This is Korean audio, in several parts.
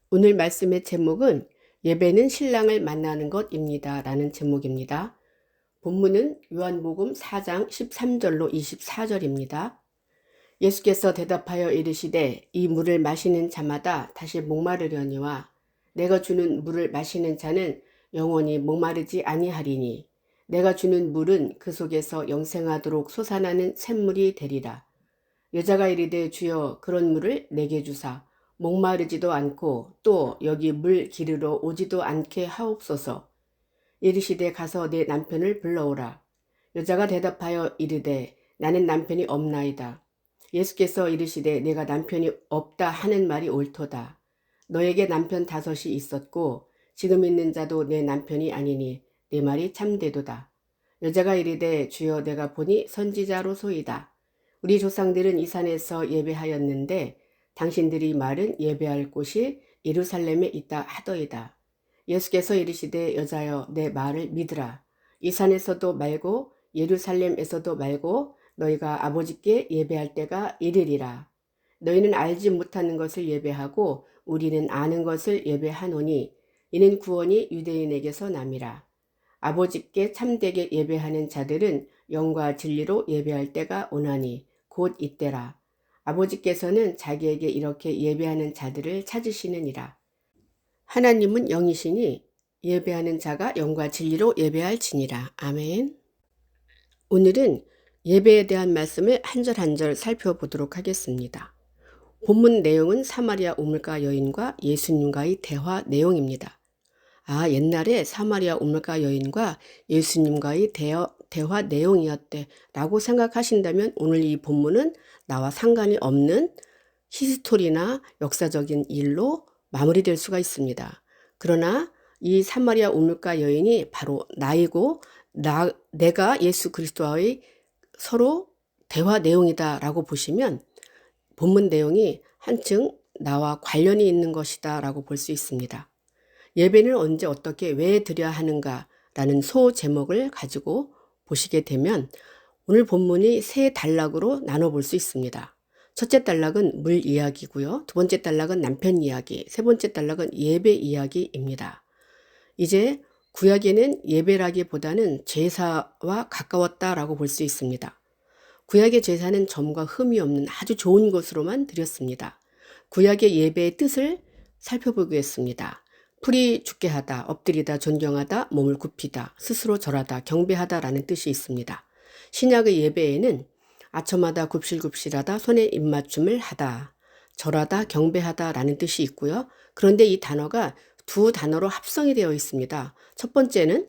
오늘 말씀의 제목은 예배는 신랑을 만나는 것입니다. 라는 제목입니다. 본문은 요한복음 4장 13절로 24절입니다. 예수께서 대답하여 이르시되 이 물을 마시는 자마다 다시 목마르려니와 내가 주는 물을 마시는 자는 영원히 목마르지 아니하리니 내가 주는 물은 그 속에서 영생하도록 솟아나는 샘물이 되리라. 여자가 이르되 주여 그런 물을 내게 주사 목마르지도 않고 또 여기 물 기르러 오지도 않게 하옵소서. 이르시되 가서 내 남편을 불러오라. 여자가 대답하여 이르되 나는 남편이 없나이다. 예수께서 이르시되 내가 남편이 없다 하는 말이 옳도다. 너에게 남편 5이 있었고 지금 있는 자도 내 남편이 아니니 내 말이 참되도다. 여자가 이르되 주여 내가 보니 선지자로소이다. 우리 조상들은 이 산에서 예배하였는데 당신들이 말은 예배할 곳이 예루살렘에 있다 하더이다. 예수께서 이르시되 여자여 내 말을 믿으라. 이 산에서도 말고 예루살렘에서도 말고 너희가 아버지께 예배할 때가 이르리라. 너희는 알지 못하는 것을 예배하고 우리는 아는 것을 예배하노니 이는 구원이 유대인에게서 남이라. 아버지께 참되게 예배하는 자들은 영과 진리로 예배할 때가 오나니 곧 이때라. 아버지께서는 자기에게 이렇게 예배하는 자들을 찾으시느니라. 하나님은 영이시니 예배하는 자가 영과 진리로 예배할지니라. 아멘. 오늘은 예배에 대한 말씀을 한 절 한 절 살펴보도록 하겠습니다. 본문 내용은 사마리아 우물가 여인과 예수님과의 대화 내용입니다. 옛날에 사마리아 우물가 여인과 예수님과의 대화 내용이었대 라고 생각하신다면 오늘 이 본문은 나와 상관이 없는 히스토리나 역사적인 일로 마무리될 수가 있습니다. 그러나 이 사마리아 우물가 여인이 바로 나이고 내가 예수 그리스도와의 서로 대화 내용이다 라고 보시면 본문 내용이 한층 나와 관련이 있는 것이다 라고 볼 수 있습니다. 예배는 언제 어떻게 왜 드려야 하는가 라는 소제목을 가지고 보시게 되면 오늘 본문이 3단락으로 나눠볼 수 있습니다. 첫째 단락은 물 이야기고요. 두 번째 단락은 남편 이야기, 세 번째 단락은 예배 이야기입니다. 이제 구약에는 예배라기보다는 제사와 가까웠다라고 볼 수 있습니다. 구약의 제사는 점과 흠이 없는 아주 좋은 것으로만 드렸습니다. 구약의 예배의 뜻을 살펴보겠습니다. 풀이 죽게 하다, 엎드리다, 존경하다, 몸을 굽히다, 스스로 절하다, 경배하다라는 뜻이 있습니다. 신약의 예배에는 아첨하다, 굽실굽실하다, 손에 입맞춤을 하다, 절하다, 경배하다라는 뜻이 있고요. 그런데 이 단어가 두 단어로 합성이 되어 있습니다. 첫 번째는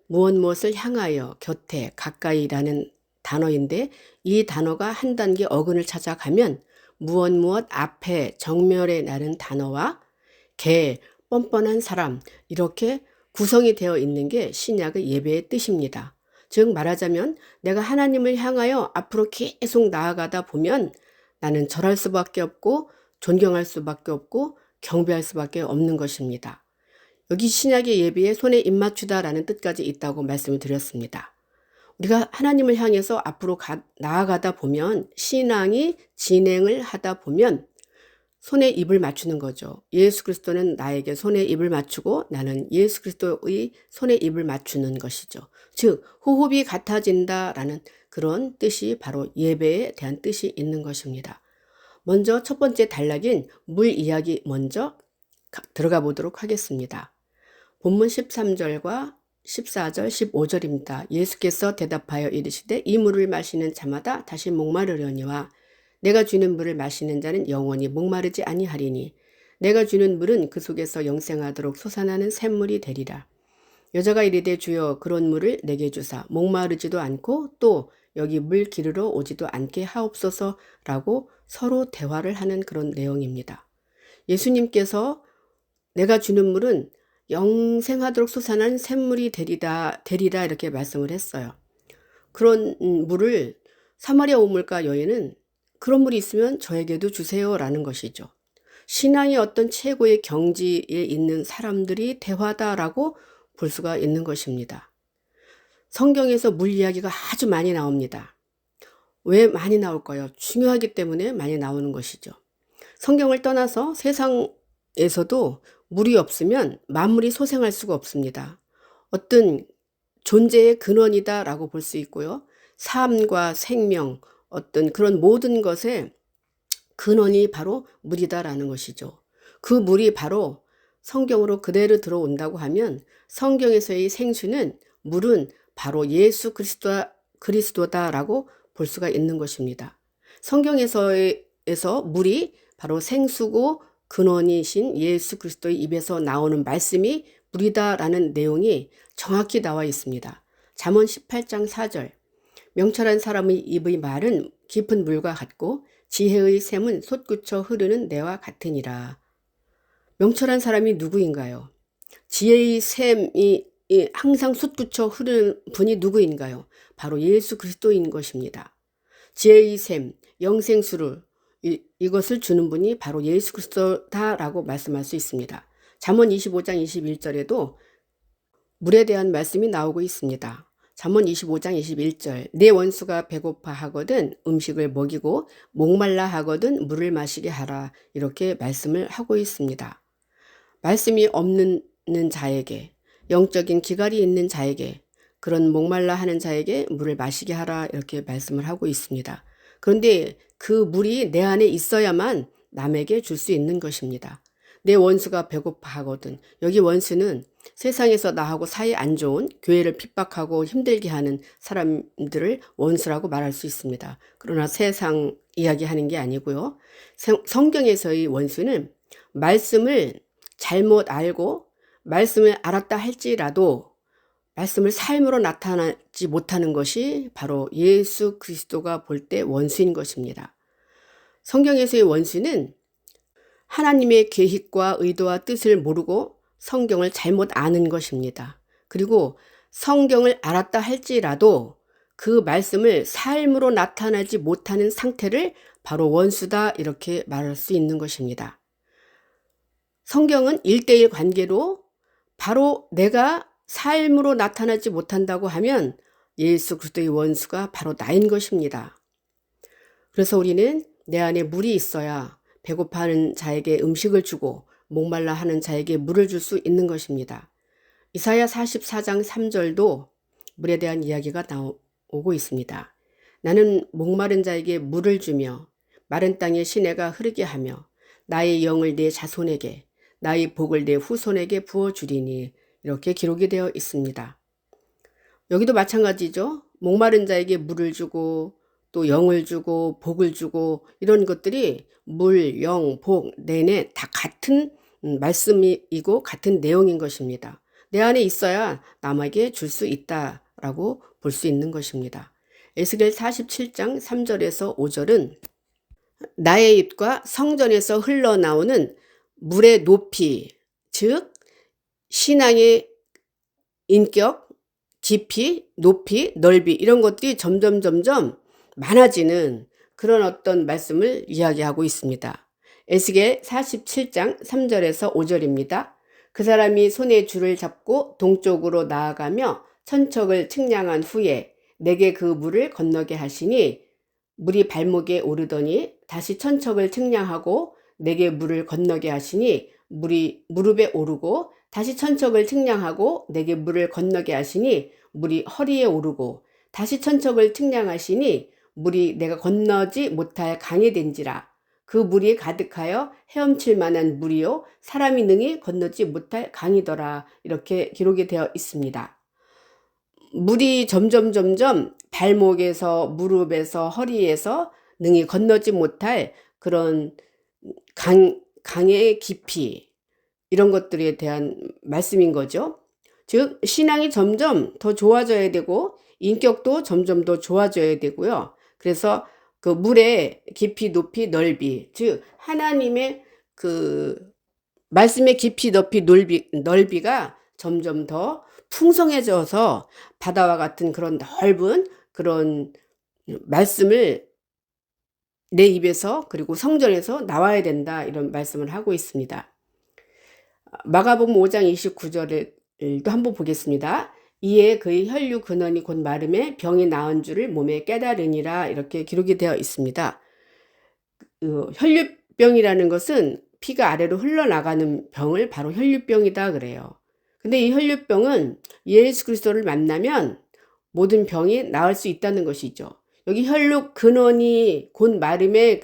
무엇을 향하여, 곁에, 가까이라는 단어인데 이 단어가 한 단계 어근을 찾아가면 무엇 앞에, 정면에 라는 단어와 개, 뻔뻔한 사람 이렇게 구성이 되어 있는 게 신약의 예배의 뜻입니다. 즉 말하자면 내가 하나님을 향하여 앞으로 계속 나아가다 보면 나는 절할 수밖에 없고 존경할 수밖에 없고 경배할 수밖에 없는 것입니다. 여기 신약의 예배에 손에 입맞추다라는 뜻까지 있다고 말씀을 드렸습니다. 우리가 하나님을 향해서 앞으로 나아가다 보면 신앙이 진행을 하다 보면 손에 입을 맞추는 거죠. 예수 그리스도는 나에게 손에 입을 맞추고 나는 예수 그리스도의 손에 입을 맞추는 것이죠. 즉 호흡이 같아진다라는 그런 뜻이 바로 예배에 대한 뜻이 있는 것입니다. 먼저 첫 번째 단락인 물 이야기 먼저 들어가 보도록 하겠습니다. 본문 13절과 14절, 15절입니다. 예수께서 대답하여 이르시되 이 물을 마시는 자마다 다시 목마르려니와 내가 주는 물을 마시는 자는 영원히 목마르지 아니하리니 내가 주는 물은 그 속에서 영생하도록 솟아나는 샘물이 되리라. 여자가 이르되 주여 그런 물을 내게 주사 목마르지도 않고 또 여기 물 기르러 오지도 않게 하옵소서라고 서로 대화를 하는 그런 내용입니다. 예수님께서 내가 주는 물은 영생하도록 솟아나는 샘물이 되리라 이렇게 말씀을 했어요. 그런 물을 사마리아 우물가 여인은 그런 물이 있으면 저에게도 주세요라는 것이죠. 신앙의 어떤 최고의 경지에 있는 사람들이 대화다라고 볼 수가 있는 것입니다. 성경에서 물 이야기가 아주 많이 나옵니다. 왜 많이 나올까요? 중요하기 때문에 많이 나오는 것이죠. 성경을 떠나서 세상 세상에서도 물이 없으면 만물이 소생할 수가 없습니다. 어떤 존재의 근원이다라고 볼 수 있고요. 삶과 생명, 어떤 그런 모든 것의 근원이 바로 물이다라는 것이죠. 그 물이 바로 성경으로 그대로 들어온다고 하면 성경에서의 생수는 물은 바로 예수 그리스도다라고 볼 수가 있는 것입니다. 성경에서 물이 바로 생수고 근원이신 예수 그리스도의 입에서 나오는 말씀이 물이다라는 내용이 정확히 나와 있습니다. 잠언 18장 4절. 명철한 사람의 입의 말은 깊은 물과 같고 지혜의 샘은 솟구쳐 흐르는 내와 같으니라. 명철한 사람이 누구인가요? 지혜의 샘이 항상 솟구쳐 흐르는 분이 누구인가요? 바로 예수 그리스도인 것입니다. 지혜의 샘, 영생수를 이것을 주는 분이 바로 예수 그리스도다라고 말씀할 수 있습니다. 잠언 25장 21절에도 물에 대한 말씀이 나오고 있습니다. 잠언 25장 21절. 내 원수가 배고파 하거든 음식을 먹이고 목말라 하거든 물을 마시게 하라. 이렇게 말씀을 하고 있습니다. 말씀이 없는 자에게, 영적인 기갈이 있는 자에게, 그런 목말라 하는 자에게 물을 마시게 하라. 이렇게 말씀을 하고 있습니다. 그런데 그 물이 내 안에 있어야만 남에게 줄 수 있는 것입니다. 내 원수가 배고파 하거든. 여기 원수는 세상에서 나하고 사이 안 좋은, 교회를 핍박하고 힘들게 하는 사람들을 원수라고 말할 수 있습니다. 그러나 세상 이야기하는 게 아니고요. 성경에서의 원수는 말씀을 잘못 알고 말씀을 알았다 할지라도 말씀을 삶으로 나타나지 못하는 것이 바로 예수 그리스도가 볼 때 원수인 것입니다. 성경에서의 원수는 하나님의 계획과 의도와 뜻을 모르고 성경을 잘못 아는 것입니다. 그리고 성경을 알았다 할지라도 그 말씀을 삶으로 나타나지 못하는 상태를 바로 원수다 이렇게 말할 수 있는 것입니다. 성경은 1:1 관계로 바로 내가 삶으로 나타나지 못한다고 하면 예수 그리스도의 원수가 바로 나인 것입니다. 그래서 우리는 내 안에 물이 있어야 배고파하는 자에게 음식을 주고 목말라 하는 자에게 물을 줄 수 있는 것입니다. 이사야 44장 3절도 물에 대한 이야기가 나오고 있습니다. 나는 목마른 자에게 물을 주며 마른 땅에 시내가 흐르게 하며 나의 영을 내 자손에게 나의 복을 내 후손에게 부어주리니 이렇게 기록이 되어 있습니다. 여기도 마찬가지죠. 목마른 자에게 물을 주고 또 영을 주고 복을 주고 이런 것들이 물, 영, 복 내내 다 같은 말씀이고 같은 내용인 것입니다. 내 안에 있어야 남에게 줄 수 있다라고 볼 수 있는 것입니다. 에스겔 47장 3절에서 5절은 나의 입과 성전에서 흘러나오는 물의 높이, 즉 신앙의 인격, 깊이, 높이, 넓이 이런 것들이 점점 많아지는 그런 어떤 말씀을 이야기하고 있습니다. 에스겔 47장 3절에서 5절입니다. 그 사람이 손에 줄을 잡고 동쪽으로 나아가며 천척을 측량한 후에 내게 그 물을 건너게 하시니 물이 발목에 오르더니 다시 천척을 측량하고 내게 물을 건너게 하시니 물이 무릎에 오르고 다시 천척을 측량하고 내게 물을 건너게 하시니 물이 허리에 오르고 다시 천척을 측량하시니 물이 내가 건너지 못할 강이 된지라. 그 물이 가득하여 헤엄칠 만한 물이요 사람이 능히 건너지 못할 강이더라. 이렇게 기록이 되어 있습니다. 물이 점점 발목에서 무릎에서 허리에서 능히 건너지 못할 그런 강의 깊이 이런 것들에 대한 말씀인 거죠. 즉 신앙이 점점 더 좋아져야 되고 인격도 점점 더 좋아져야 되고요. 그래서 그 물의 깊이, 높이, 넓이, 즉 하나님의 그 말씀의 깊이, 높이, 넓이가 점점 더 풍성해져서 바다와 같은 그런 넓은 그런 말씀을 내 입에서 그리고 성전에서 나와야 된다 이런 말씀을 하고 있습니다. 마가복음 5장 29절에도 한번 보겠습니다. 이에 그의 혈류 근원이 곧 마름에 병이 나은 줄을 몸에 깨달으니라 이렇게 기록이 되어 있습니다. 혈류병이라는 것은 피가 아래로 흘러나가는 병을 바로 혈류병이다 그래요. 근데 이 혈류병은 예수 그리스도를 만나면 모든 병이 나을 수 있다는 것이죠. 여기 혈육 근원이 곧 마름에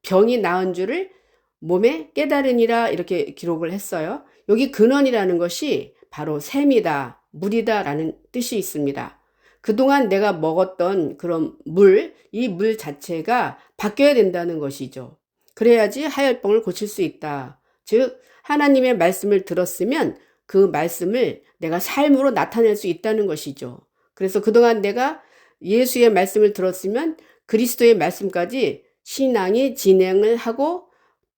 병이 나은 줄을 몸에 깨달으니라 이렇게 기록을 했어요. 여기 근원이라는 것이 바로 샘이다, 물이다 라는 뜻이 있습니다. 그동안 내가 먹었던 그런 물, 이 물 자체가 바뀌어야 된다는 것이죠. 그래야지 하혈병을 고칠 수 있다. 즉 하나님의 말씀을 들었으면 그 말씀을 내가 삶으로 나타낼 수 있다는 것이죠. 그래서 그동안 내가 예수의 말씀을 들었으면 그리스도의 말씀까지 신앙이 진행을 하고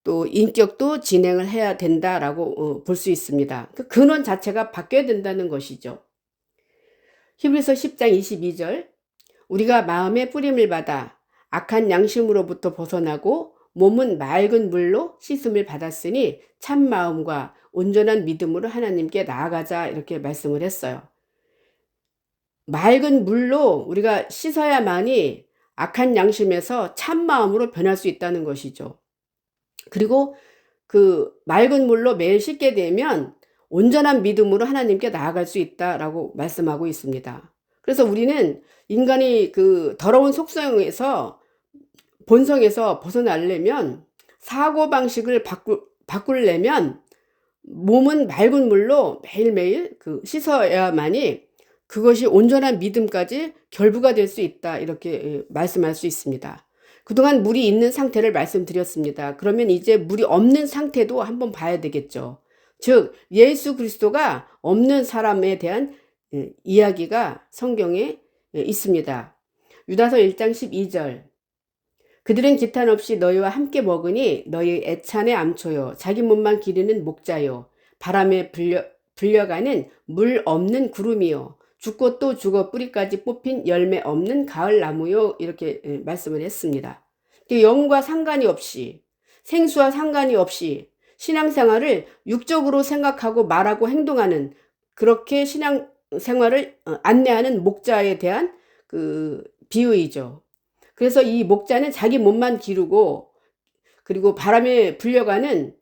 또 인격도 진행을 해야 된다라고 볼 수 있습니다. 그 근원 자체가 바뀌어야 된다는 것이죠. 히브리서 10장 22절 우리가 마음의 뿌림을 받아 악한 양심으로부터 벗어나고 몸은 맑은 물로 씻음을 받았으니 참 마음과 온전한 믿음으로 하나님께 나아가자 이렇게 말씀을 했어요. 맑은 물로 우리가 씻어야만이 악한 양심에서 참 마음으로 변할 수 있다는 것이죠. 그리고 그 맑은 물로 매일 씻게 되면 온전한 믿음으로 하나님께 나아갈 수 있다라고 말씀하고 있습니다. 그래서 우리는 인간이 그 더러운 속성에서 본성에서 벗어나려면 사고방식을 바꾸려면 몸은 맑은 물로 매일매일 씻어야만이 그것이 온전한 믿음까지 결부가 될 수 있다 이렇게 말씀할 수 있습니다. 그동안 물이 있는 상태를 말씀드렸습니다. 그러면 이제 물이 없는 상태도 한번 봐야 되겠죠. 즉 예수 그리스도가 없는 사람에 대한 이야기가 성경에 있습니다. 유다서 1장 12절 그들은 기탄 없이 너희와 함께 먹으니 너희 애찬의 암초요 자기 몸만 기르는 목자요 바람에 불려가는 물 없는 구름이요 죽고 또 죽어 뿌리까지 뽑힌 열매 없는 가을 나무요 이렇게 말씀을 했습니다. 영과 상관이 없이 생수와 상관이 없이 신앙생활을 육적으로 생각하고 말하고 행동하는 그렇게 신앙생활을 안내하는 목자에 대한 그 비유이죠. 그래서 이 목자는 자기 몸만 기르고 그리고 바람에 불려가는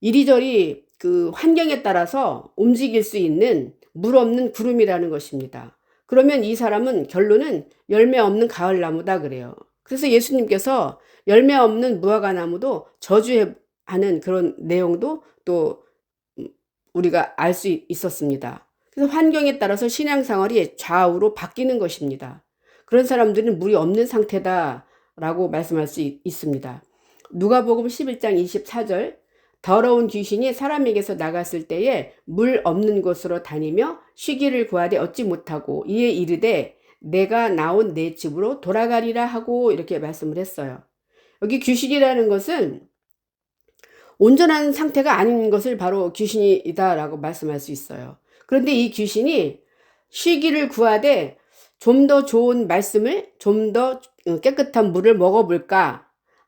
이리저리 그 환경에 따라서 움직일 수 있는 물 없는 구름이라는 것입니다. 그러면 이 사람은 결론은 열매 없는 가을나무다 그래요. 그래서 예수님께서 열매 없는 무화과나무도 저주하는 그런 내용도 또 우리가 알 수 있었습니다. 그래서 환경에 따라서 신앙생활이 좌우로 바뀌는 것입니다. 그런 사람들은 물이 없는 상태다라고 말씀할 수 있습니다. 누가복음 11장 24절 더러운 귀신이 사람에게서 나갔을 때에 물 없는 곳으로 다니며 쉬기를 구하되 얻지 못하고 이에 이르되 내가 나온 내 집으로 돌아가리라 하고 이렇게 말씀을 했어요. 여기 귀신이라는 것은 온전한 상태가 아닌 것을 바로 귀신이다라고 말씀할 수 있어요. 그런데 이 귀신이 쉬기를 구하되 좀 더 좋은 말씀을 좀 더 깨끗한 물을 먹어볼까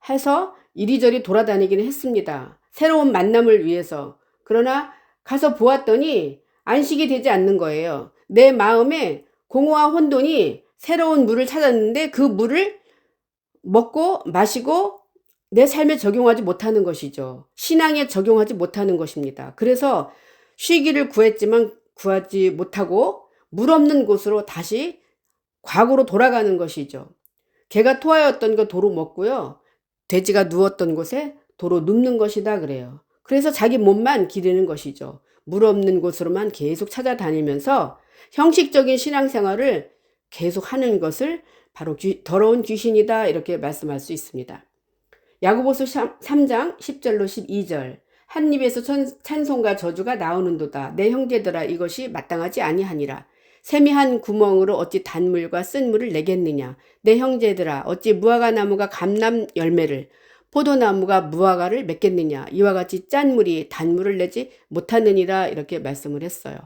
해서 이리저리 돌아다니기는 했습니다. 새로운 만남을 위해서. 그러나 가서 보았더니 안식이 되지 않는 거예요. 내 마음에 공허와 혼돈이 새로운 물을 찾았는데 그 물을 먹고 마시고 내 삶에 적용하지 못하는 것이죠. 신앙에 적용하지 못하는 것입니다. 그래서 쉬기를 구했지만 구하지 못하고 물 없는 곳으로 다시 과거로 돌아가는 것이죠. 개가 토하였던 거 도로 먹고요. 돼지가 누웠던 곳에 도로 눕는 것이다 그래요. 그래서 자기 몸만 기르는 것이죠. 물 없는 곳으로만 계속 찾아다니면서 형식적인 신앙생활을 계속 하는 것을 바로 더러운 귀신이다 이렇게 말씀할 수 있습니다. 야고보서 3장 10절로 12절 한 입에서 찬송과 저주가 나오는도다. 내 형제들아 이것이 마땅하지 아니하니라. 세미한 구멍으로 어찌 단물과 쓴 물을 내겠느냐. 내 형제들아 어찌 무화과나무가 감람 열매를 포도나무가 무화과를 맺겠느냐. 이와 같이 짠 물이 단물을 내지 못하느니라 이렇게 말씀을 했어요.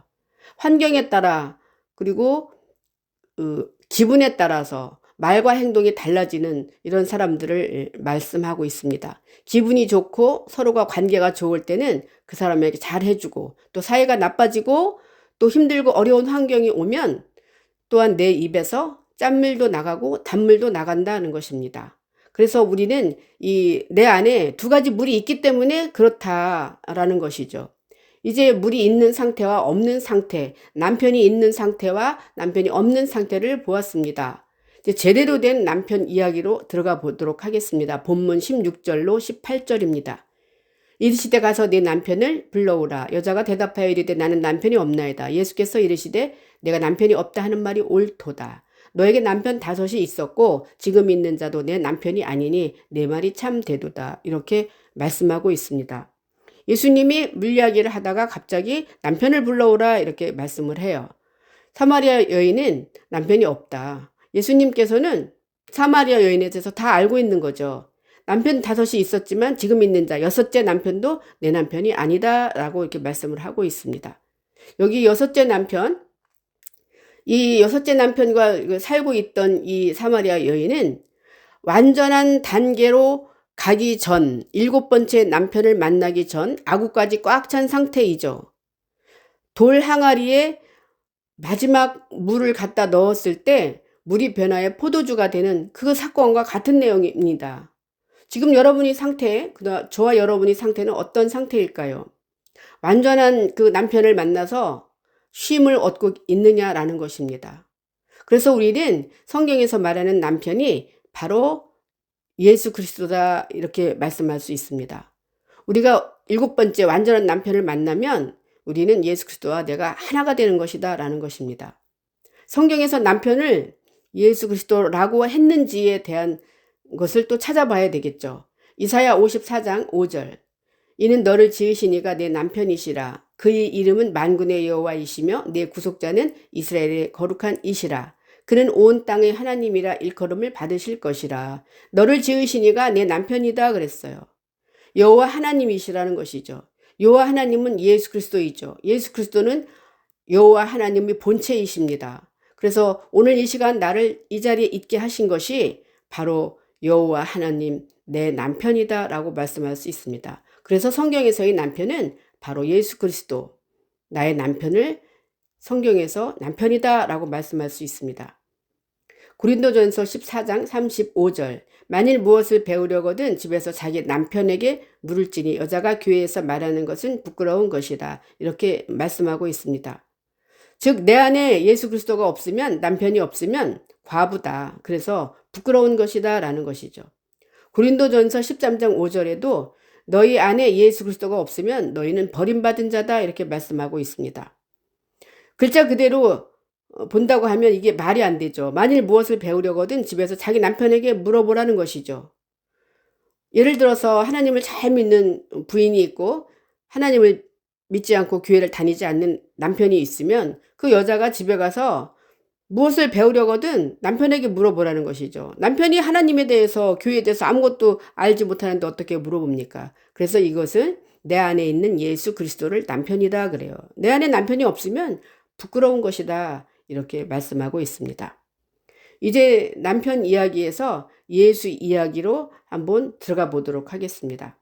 환경에 따라 그리고 기분에 따라서 말과 행동이 달라지는 이런 사람들을 말씀하고 있습니다. 기분이 좋고 서로가 관계가 좋을 때는 그 사람에게 잘 해주고 또 사이가 나빠지고 또 힘들고 어려운 환경이 오면 또한 내 입에서 짠물도 나가고 단물도 나간다는 것입니다. 그래서 우리는 이 내 안에 두 가지 물이 있기 때문에 그렇다라는 것이죠. 이제 물이 있는 상태와 없는 상태, 남편이 있는 상태와 남편이 없는 상태를 보았습니다. 이제 제대로 된 남편 이야기로 들어가 보도록 하겠습니다. 본문 16절로 18절입니다. 이르시되 가서 네 남편을 불러오라. 여자가 대답하여 이르되 나는 남편이 없나이다. 예수께서 이르시되 내가 남편이 없다 하는 말이 옳도다. 너에게 남편 5이 있었고 지금 있는 자도 내 남편이 아니니 내 말이 참 되도다. 이렇게 말씀하고 있습니다. 예수님이 물이야기를 하다가 갑자기 남편을 불러오라 이렇게 말씀을 해요. 사마리아 여인은 남편이 없다. 예수님께서는 사마리아 여인에 대해서 다 알고 있는 거죠. 남편 5이 있었지만 지금 있는 자 6째 남편도 내 남편이 아니다 라고 이렇게 말씀을 하고 있습니다. 여기 6째 남편, 이 6째 남편과 살고 있던 이 사마리아 여인은 완전한 단계로 가기 전, 7번째 남편을 만나기 전 아구까지 꽉 찬 상태이죠. 돌 항아리에 마지막 물을 갖다 넣었을 때 물이 변하여 포도주가 되는 그 사건과 같은 내용입니다. 지금 여러분이 상태, 저와 여러분이 상태는 어떤 상태일까요? 완전한 그 남편을 만나서 쉼을 얻고 있느냐라는 것입니다. 그래서 우리는 성경에서 말하는 남편이 바로 예수 그리스도다 이렇게 말씀할 수 있습니다. 우리가 7번째 완전한 남편을 만나면 우리는 예수 그리스도와 내가 하나가 되는 것이다 라는 것입니다. 성경에서 남편을 예수 그리스도라고 했는지에 대한 것을 또 찾아봐야 되겠죠. 이사야 54장 5절 이는 너를 지으신 이가 내 남편이시라. 그의 이름은 만군의 여호와이시며 내 구속자는 이스라엘의 거룩한 이시라. 그는 온 땅의 하나님이라 일컬음을 받으실 것이라. 너를 지으신 이가 내 남편이다 그랬어요. 여호와 하나님이시라는 것이죠. 여호와 하나님은 예수 그리스도이죠. 예수 그리스도는 여호와 하나님의 본체이십니다. 그래서 오늘 이 시간 나를 이 자리에 있게 하신 것이 바로 여호와 하나님 내 남편이다 라고 말씀할 수 있습니다. 그래서 성경에서의 남편은 바로 예수 그리스도 나의 남편을 성경에서 남편이다 라고 말씀할 수 있습니다. 고린도전서 14장 35절 만일 무엇을 배우려거든 집에서 자기 남편에게 물을지니 여자가 교회에서 말하는 것은 부끄러운 것이다. 이렇게 말씀하고 있습니다. 즉 내 안에 예수 그리스도가 없으면 남편이 없으면 과부다. 그래서 부끄러운 것이다 라는 것이죠. 고린도전서 13장 5절에도 너희 안에 예수 그리스도가 없으면 너희는 버림받은 자다 이렇게 말씀하고 있습니다. 글자 그대로 본다고 하면 이게 말이 안 되죠. 만일 무엇을 배우려거든 집에서 자기 남편에게 물어보라는 것이죠. 예를 들어서 하나님을 잘 믿는 부인이 있고 하나님을 믿지 않고 교회를 다니지 않는 남편이 있으면 그 여자가 집에 가서 무엇을 배우려거든 남편에게 물어보라는 것이죠. 남편이 하나님에 대해서 교회에 대해서 아무것도 알지 못하는데 어떻게 물어봅니까? 그래서 이것은 내 안에 있는 예수 그리스도를 남편이다 그래요. 내 안에 남편이 없으면 부끄러운 것이다 이렇게 말씀하고 있습니다. 이제 남편 이야기에서 예수 이야기로 한번 들어가 보도록 하겠습니다.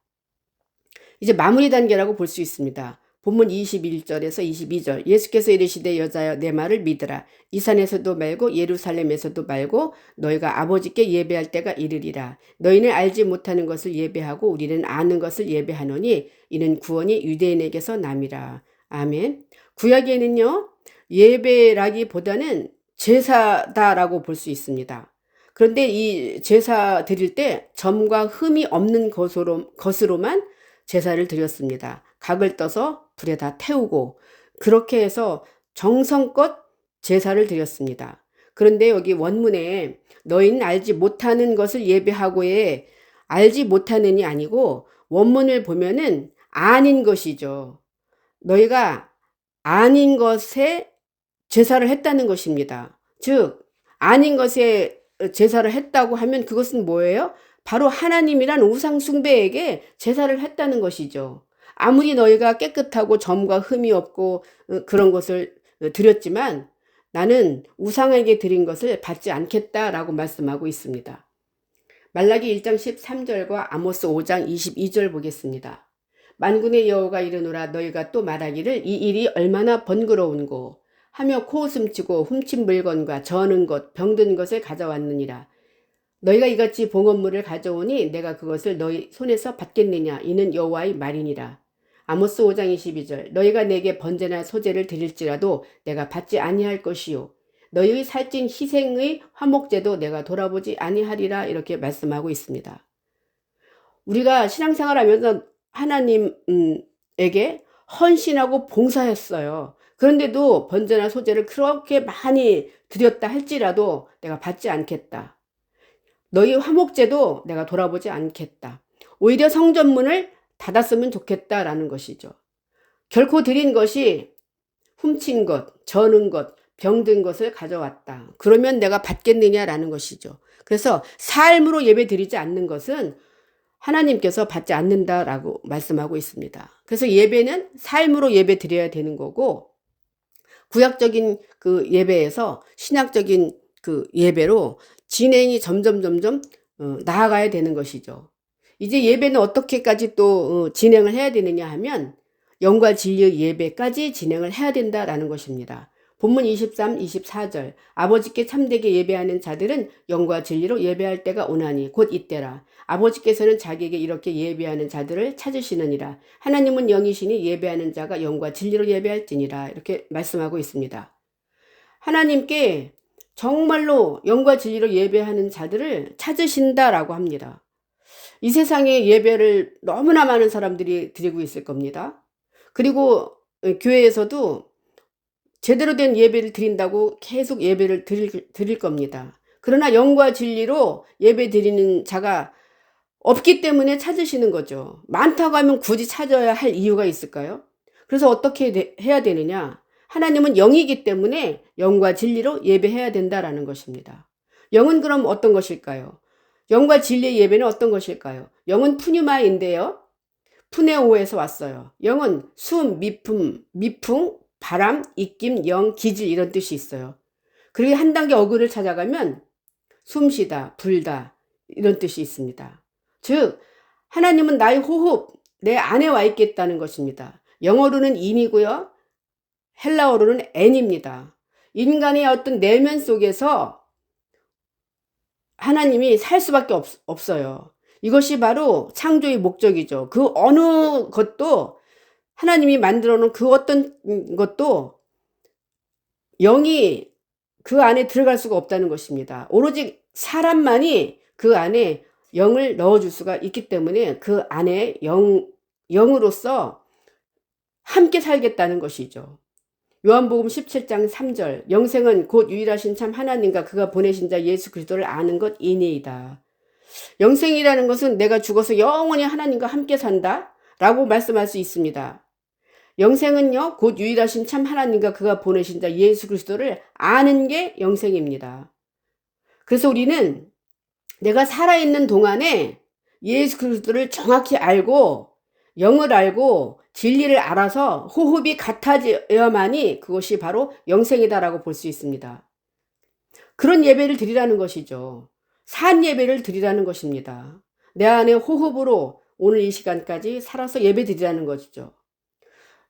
이제 마무리 단계라고 볼 수 있습니다. 본문 21절에서 22절 예수께서 이르시되 여자여 내 말을 믿으라. 이 산에서도 말고 예루살렘에서도 말고 너희가 아버지께 예배할 때가 이르리라. 너희는 알지 못하는 것을 예배하고 우리는 아는 것을 예배하노니 이는 구원이 유대인에게서 남이라. 아멘. 구약에는요 예배라기보다는 제사다라고 볼 수 있습니다. 그런데 이 제사 드릴 때 점과 흠이 없는 것으로만 제사를 드렸습니다. 각을 떠서 불에다 태우고 그렇게 해서 정성껏 제사를 드렸습니다. 그런데 여기 원문에 너희는 알지 못하는 것을 예배하고에 알지 못하는이 아니고 원문을 보면은 아닌 것이죠. 너희가 아닌 것에 제사를 했다는 것입니다. 즉 아닌 것에 제사를 했다고 하면 그것은 뭐예요? 바로 하나님이란 우상 숭배에게 제사를 했다는 것이죠. 아무리 너희가 깨끗하고 점과 흠이 없고 그런 것을 드렸지만 나는 우상에게 드린 것을 받지 않겠다라고 말씀하고 있습니다. 말라기 1장 13절과 아모스 5장 22절 보겠습니다. 만군의 여호가 이르노라 너희가 또 말하기를 이 일이 얼마나 번거로운고 하며 코웃음치고 훔친 물건과 저는 것 병든 것을 가져왔느니라. 너희가 이같이 봉헌물을 가져오니 내가 그것을 너희 손에서 받겠느냐. 이는 여호와의 말이니라. 아모스 5장 22절. 너희가 내게 번제나 소제를 드릴지라도 내가 받지 아니할 것이요. 너희의 살찐 희생의 화목제도 내가 돌아보지 아니하리라. 이렇게 말씀하고 있습니다. 우리가 신앙생활하면서 하나님에게 헌신하고 봉사했어요. 그런데도 번제나 소제를 그렇게 많이 드렸다 할지라도 내가 받지 않겠다. 너희 화목제도 내가 돌아보지 않겠다. 오히려 성전문을 닫았으면 좋겠다라는 것이죠. 결코 드린 것이 훔친 것, 저는 것, 병든 것을 가져왔다. 그러면 내가 받겠느냐라는 것이죠. 그래서 삶으로 예배 드리지 않는 것은 하나님께서 받지 않는다라고 말씀하고 있습니다. 그래서 예배는 삶으로 예배 드려야 되는 거고, 구약적인 그 예배에서 신약적인 그 예배로 진행이 점점 나아가야 되는 것이죠. 이제 예배는 어떻게까지 또 진행을 해야 되느냐 하면 영과 진리의 예배까지 진행을 해야 된다라는 것입니다. 본문 23, 24절. 아버지께 참되게 예배하는 자들은 영과 진리로 예배할 때가 오나니 곧 이때라. 아버지께서는 자기에게 이렇게 예배하는 자들을 찾으시느니라. 하나님은 영이시니 예배하는 자가 영과 진리로 예배할지니라. 이렇게 말씀하고 있습니다. 하나님께 정말로 영과 진리로 예배하는 자들을 찾으신다라고 합니다. 이 세상에 예배를 너무나 많은 사람들이 드리고 있을 겁니다. 그리고 교회에서도 제대로 된 예배를 드린다고 계속 예배를 드릴 겁니다. 그러나 영과 진리로 예배 드리는 자가 없기 때문에 찾으시는 거죠. 많다고 하면 굳이 찾아야 할 이유가 있을까요? 그래서 어떻게 해야 되느냐? 하나님은 영이기 때문에 영과 진리로 예배해야 된다라는 것입니다. 영은 그럼 어떤 것일까요? 영과 진리의 예배는 어떤 것일까요? 영은 푸뉴마인데요. 푸네오에서 왔어요. 영은 숨, 미풍, 바람, 입김, 영, 기질 이런 뜻이 있어요. 그리고 한 단계 어근을 찾아가면 숨쉬다, 불다 이런 뜻이 있습니다. 즉 하나님은 나의 호흡, 내 안에 와 있겠다는 것입니다. 영어로는 인이고요. 헬라어로는 n입니다. 인간의 어떤 내면 속에서 하나님이 살 수밖에 없어요. 이것이 바로 창조의 목적이죠. 그 어느 것도 하나님이 만들어 놓은 그 어떤 것도 영이 그 안에 들어갈 수가 없다는 것입니다. 오로지 사람만이 그 안에 영을 넣어줄 수가 있기 때문에 그 안에 영으로서 함께 살겠다는 것이죠. 요한복음 17장 3절. 영생은 곧 유일하신 참 하나님과 그가 보내신 자 예수 그리스도를 아는 것 이니이다. 영생이라는 것은 내가 죽어서 영원히 하나님과 함께 산다 라고 말씀할 수 있습니다. 영생은요, 곧 유일하신 참 하나님과 그가 보내신 자 예수 그리스도를 아는 게 영생입니다. 그래서 우리는 내가 살아있는 동안에 예수 그리스도를 정확히 알고 영을 알고 진리를 알아서 호흡이 같아져야만이 그것이 바로 영생이다라고 볼 수 있습니다. 그런 예배를 드리라는 것이죠. 산 예배를 드리라는 것입니다. 내 안에 호흡으로 오늘 이 시간까지 살아서 예배 드리라는 것이죠.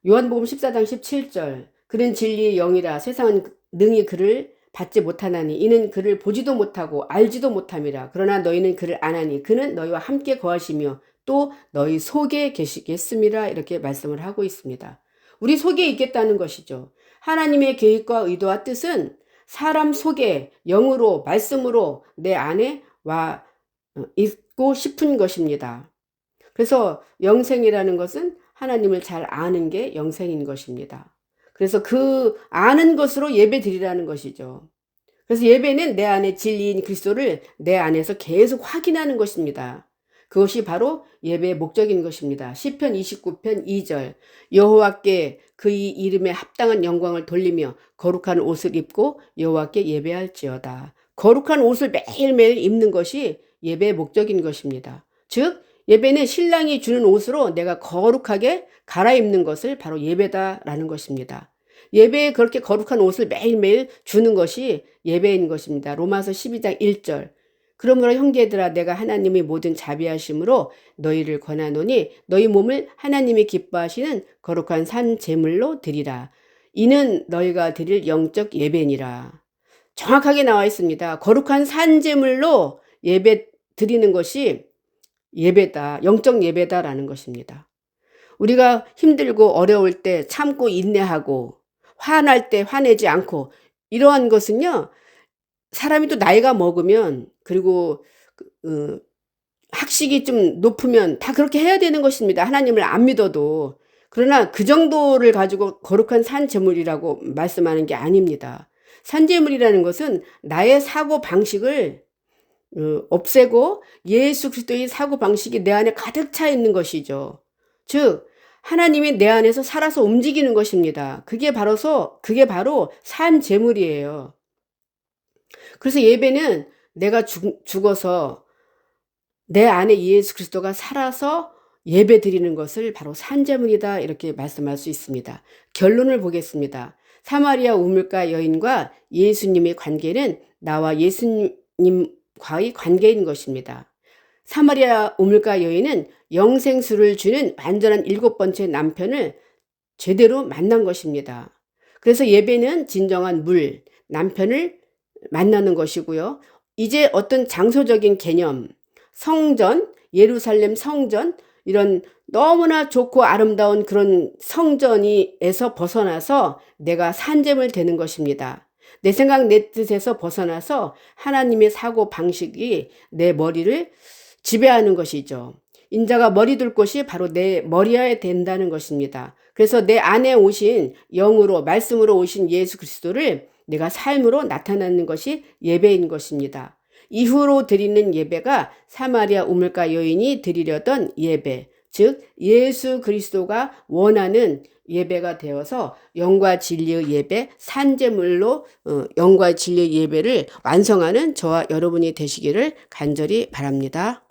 요한복음 14장 17절. 그는 진리의 영이라 세상은 능히 그를 받지 못하나니 이는 그를 보지도 못하고 알지도 못함이라. 그러나 너희는 그를 아나니 그는 너희와 함께 거하시며 또 너희 속에 계시겠음이라. 이렇게 말씀을 하고 있습니다. 우리 속에 있겠다는 것이죠. 하나님의 계획과 의도와 뜻은 사람 속에 영으로 말씀으로 내 안에 와 있고 싶은 것입니다. 그래서 영생이라는 것은 하나님을 잘 아는 게 영생인 것입니다. 그래서 그 아는 것으로 예배 드리라는 것이죠. 그래서 예배는 내 안에 진리인 그리스도를 내 안에서 계속 확인하는 것입니다. 그것이 바로 예배의 목적인 것입니다. 시편 29편 2절. 여호와께 그의 이름에 합당한 영광을 돌리며 거룩한 옷을 입고 여호와께 예배할지어다. 거룩한 옷을 매일매일 입는 것이 예배의 목적인 것입니다. 즉 예배는 신랑이 주는 옷으로 내가 거룩하게 갈아입는 것을 바로 예배다라는 것입니다. 예배에 그렇게 거룩한 옷을 매일매일 주는 것이 예배인 것입니다. 로마서 12장 1절. 그러므로 형제들아 내가 하나님의 모든 자비하심으로 너희를 권하노니 너희 몸을 하나님이 기뻐하시는 거룩한 산 제물로 드리라. 이는 너희가 드릴 영적 예배니라. 정확하게 나와 있습니다. 거룩한 산 제물로 예배 드리는 것이 예배다, 영적 예배다라는 것입니다. 우리가 힘들고 어려울 때 참고 인내하고 화날 때 화내지 않고 이러한 것은요, 사람이 또 나이가 먹으면 그리고 학식이 좀 높으면 다 그렇게 해야 되는 것입니다. 하나님을 안 믿어도. 그러나 그 정도를 가지고 거룩한 산제물이라고 말씀하는 게 아닙니다. 산제물이라는 것은 나의 사고 방식을 없애고 예수 그리스도의 사고 방식이 내 안에 가득 차 있는 것이죠. 즉 하나님이 내 안에서 살아서 움직이는 것입니다. 그게 바로 산제물이에요. 그래서 예배는 내가 죽어서 내 안에 예수 그리스도가 살아서 예배 드리는 것을 바로 산제물이다 이렇게 말씀할 수 있습니다. 결론을 보겠습니다. 사마리아 우물가 여인과 예수님의 관계는 나와 예수님과의 관계인 것입니다. 사마리아 우물가 여인은 영생수를 주는 완전한 7번째 남편을 제대로 만난 것입니다. 그래서 예배는 진정한 물, 남편을 만나는 것이고요. 이제 어떤 장소적인 개념, 성전, 예루살렘 성전, 이런 너무나 좋고 아름다운 그런 성전에서 벗어나서 내가 산재물 되는 것입니다. 내 생각, 내 뜻에서 벗어나서 하나님의 사고 방식이 내 머리를 지배하는 것이죠. 인자가 머리 둘 곳이 바로 내 머리여야 된다는 것입니다. 그래서 내 안에 오신 영으로, 말씀으로 오신 예수 그리스도를 내가 삶으로 나타나는 것이 예배인 것입니다. 이후로 드리는 예배가 사마리아 우물가 여인이 드리려던 예배, 즉 예수 그리스도가 원하는 예배가 되어서 영과 진리의 예배, 산제물로 영과 진리의 예배를 완성하는 저와 여러분이 되시기를 간절히 바랍니다.